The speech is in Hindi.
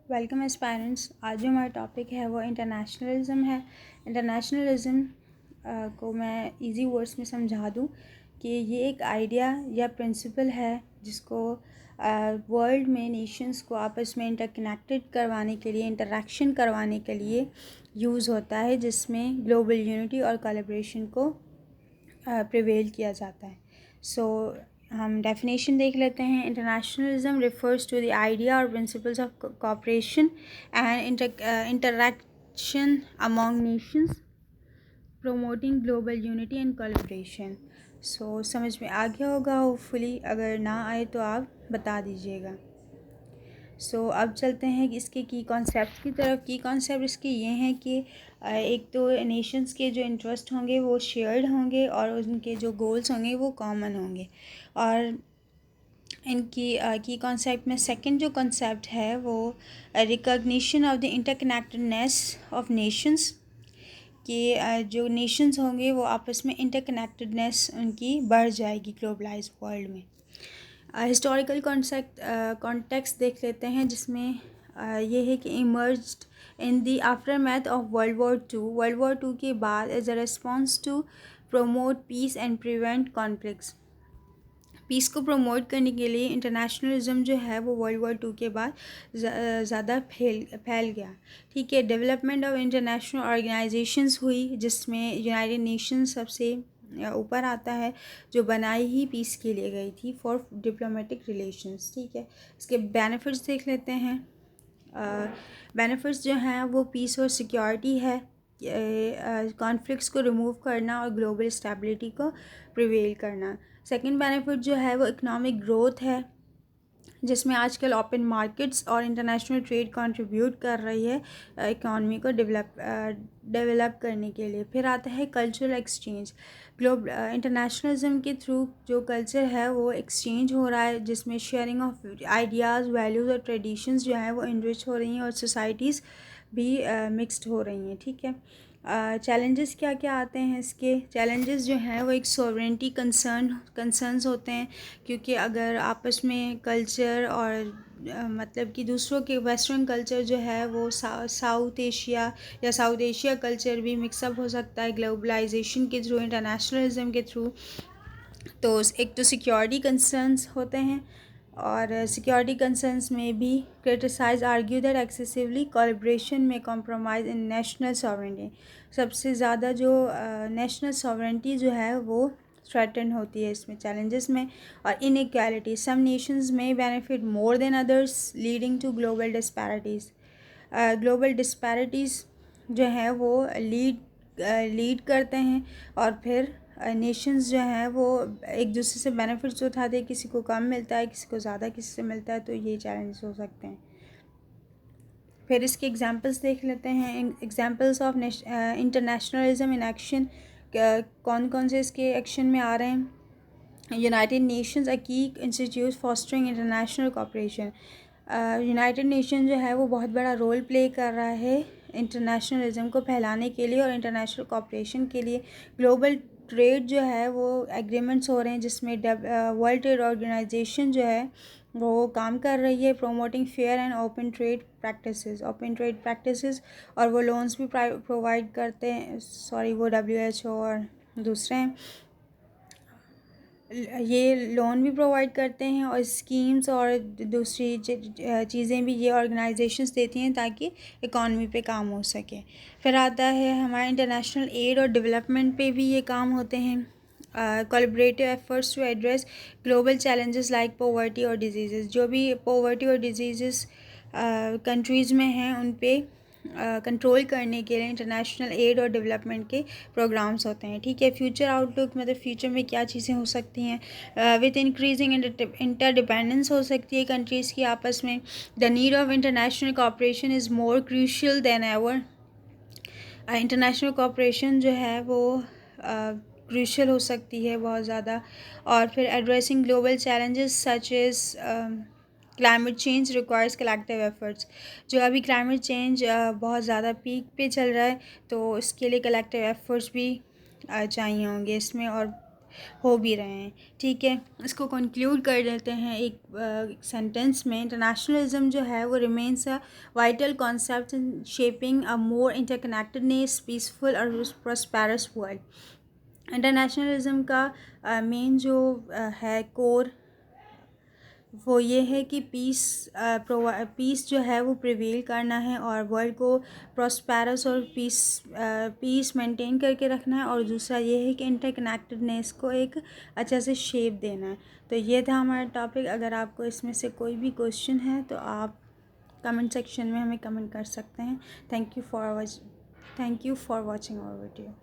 Welcome aspirants. आज जो हमारा टॉपिक है वो इंटरनेशनलिज़म है। इंटरनेशनलिज़म को मैं इजी वर्ड्स में समझा दूँ कि ये एक आइडिया या प्रिंसिपल है जिसको वर्ल्ड में नेशंस को आपस में इंटरकनेक्टेड करवाने के लिए, इंटरेक्शन करवाने के लिए यूज़ होता है, जिसमें ग्लोबल यूनिटी और कोलैबोरेशन को प्रिवेल किया जाता है। हम डेफिनेशन देख लेते हैं। Internationalism refers to the idea और principles of cooperation and interaction among nations promoting global unity and collaboration. समझ में आ गया होगा होपफुली। अगर ना आए तो आप बता दीजिएगा। अब चलते हैं कि इसके की कॉन्सेप्ट की तरफ। की कॉन्सेप्ट इसके ये हैं कि एक तो नेशंस के जो इंटरेस्ट होंगे वो शेयर्ड होंगे और उनके जो गोल्स होंगे वो कॉमन होंगे। और इनकी की कॉन्सेप्ट में सेकंड जो कॉन्सेप्ट है वो recognition of the interconnectedness of Nations, कि जो नेशंस होंगे वो आपस में इंटरकनेक्टेडनेस उनकी बढ़ जाएगी ग्लोबलाइज वर्ल्ड में। हिस्टोरिकल कॉन्टेक्स्ट देख लेते हैं, जिसमें ये है कि emerged in the aftermath of world war two के बाद as a response to promote peace and prevent conflicts. Peace को प्रमोट करने के लिए इंटरनेशनलिज्म जो है वो वर्ल्ड वॉर टू के बाद ज़्यादा फैल गया। ठीक है। डेवलपमेंट ऑफ इंटरनेशनल ऑर्गेनाइजेशंस हुई, जिसमें यूनाइटेड नेशंस सबसे ऊपर आता है, जो बनाई ही पीस के लिए गई थी फॉर डिप्लोमेटिक रिलेशंस। ठीक है। इसके बेनिफिट्स देख लेते हैं। बेनिफिट्स जो हैं वो पीस और सिक्योरिटी है, कॉन्फ्लिक्ट्स को रिमूव करना और ग्लोबल स्टेबिलिटी को प्रिवेल करना। सेकंड बेनिफिट जो है वो इकोनॉमिक ग्रोथ है, जिसमें आजकल ओपन मार्केट्स और इंटरनेशनल ट्रेड कंट्रीब्यूट कर रही है इकॉनमी को डेवलप करने के लिए। फिर आता है कल्चरल एक्सचेंज। इंटरनेशनलिज्म के थ्रू जो कल्चर है वो एक्सचेंज हो रहा है, जिसमें शेयरिंग ऑफ आइडियाज़, वैल्यूज़ और ट्रेडिशंस जो हैं वो इनरिच हो रही हैं और सोसाइटीज़ भी मिक्सड हो रही हैं। ठीक है। चैलेंजेस क्या क्या आते हैं इसके? चैलेंजेस जो हैं वो एक सॉवरेंटी कंसर्न्स होते हैं, क्योंकि अगर आपस में कल्चर और मतलब कि दूसरों के वेस्टर्न कल्चर जो है वो साउथ एशिया कल्चर भी मिक्सअप हो सकता है ग्लोबलाइजेशन के थ्रू, इंटरनेशनलिज्म के थ्रू। तो एक तो सिक्योरिटी कंसर्न्स होते हैं, और सिक्योरिटी कंसर्न्स में भी criticize argue that excessively collaboration में कॉम्प्रोमाइज़ इन नेशनल सॉवरेंटी। सबसे ज़्यादा जो नेशनल सॉवरेंटी जो है वो थ्रेटन होती है इसमें, चैलेंजेस में। और इनइक्वालिटी, सम नेशंस में benefit more than others leading to global disparities. Global disparities जो है वो लीड करते हैं, और फिर नेशंस जो हैं वो एक दूसरे से बेनिफिट्स उठाते हैं, किसी को कम मिलता है, किसी को ज़्यादा किसी से मिलता है, तो ये चैलेंजेस हो सकते हैं। फिर इसके एग्जांपल्स देख लेते हैं। Examples of internationalism in action, कौन कौन से इसके एक्शन में आ रहे हैं। यूनाइटेड नेशंस अ की institute fostering international cooperation. United nation जो है वो बहुत बड़ा रोल प्ले कर रहा है इंटरनेशनलिज्म को फैलाने के लिए और इंटरनेशनल कोऑपरेशन के लिए। ग्लोबल ट्रेड जो है वो एग्रीमेंट्स हो रहे हैं, जिसमें वर्ल्ड ट्रेड ऑर्गेनाइजेशन जो है वो काम कर रही है promoting fair and open trade practices. और वो लोन्स भी प्रोवाइड करते हैं, वो WHO और दूसरे हैं, ये लोन भी प्रोवाइड करते हैं, और स्कीम्स और दूसरी चीज़ें भी ये ऑर्गेनाइजेशंस देती हैं ताकि इकॉनमी पे काम हो सके। फिर आता है हमारा इंटरनेशनल एड और डेवलपमेंट पे भी ये काम होते हैं। Collaborative efforts to address global challenges like poverty और डिजीज़। जो भी पॉवर्टी और डिजीज़ कंट्रीज़ में हैं उन पे कंट्रोल करने के लिए इंटरनेशनल एड और डेवलपमेंट के प्रोग्राम्स होते हैं। ठीक है। फ्यूचर आउटलुक, मतलब फ्यूचर में क्या चीज़ें हो सकती हैं। विद इंक्रीजिंग इंटरडिपेंडेंस हो सकती है कंट्रीज़ की आपस में। The need of international cooperation is more crucial than ever. International cooperation जो है वो क्रूशियल हो सकती है बहुत ज़्यादा। और फिर addressing global challenges such as climate change requires collective efforts. जो अभी क्लाइमेट चेंज बहुत ज़्यादा पीक पे चल रहा है, तो इसके लिए कलेक्टिव एफर्ट्स भी चाहिए होंगे इसमें। और हो भी रहे हैं। ठीक है, इसको कंक्लूड कर देते हैं एक सेंटेंस में। इंटरनेशनलिज्म जो है वो remains a vital concept in shaping a more interconnectedness, peaceful और प्रॉस्पेरस वर्ल्ड। इंटरनेशनलिज्म का मेन जो है कोर, वो ये है कि पीस जो है वो प्रिवेल करना है और वर्ल्ड को प्रॉस्पेरस और पीस मेंटेन करके रखना है। और दूसरा ये है कि इंटरकनेक्टेडनेस को एक अच्छा से शेप देना है। तो ये था हमारा टॉपिक। अगर आपको इसमें से कोई भी क्वेश्चन है तो आप कमेंट सेक्शन में हमें कमेंट कर सकते हैं। Thank you for watching our video.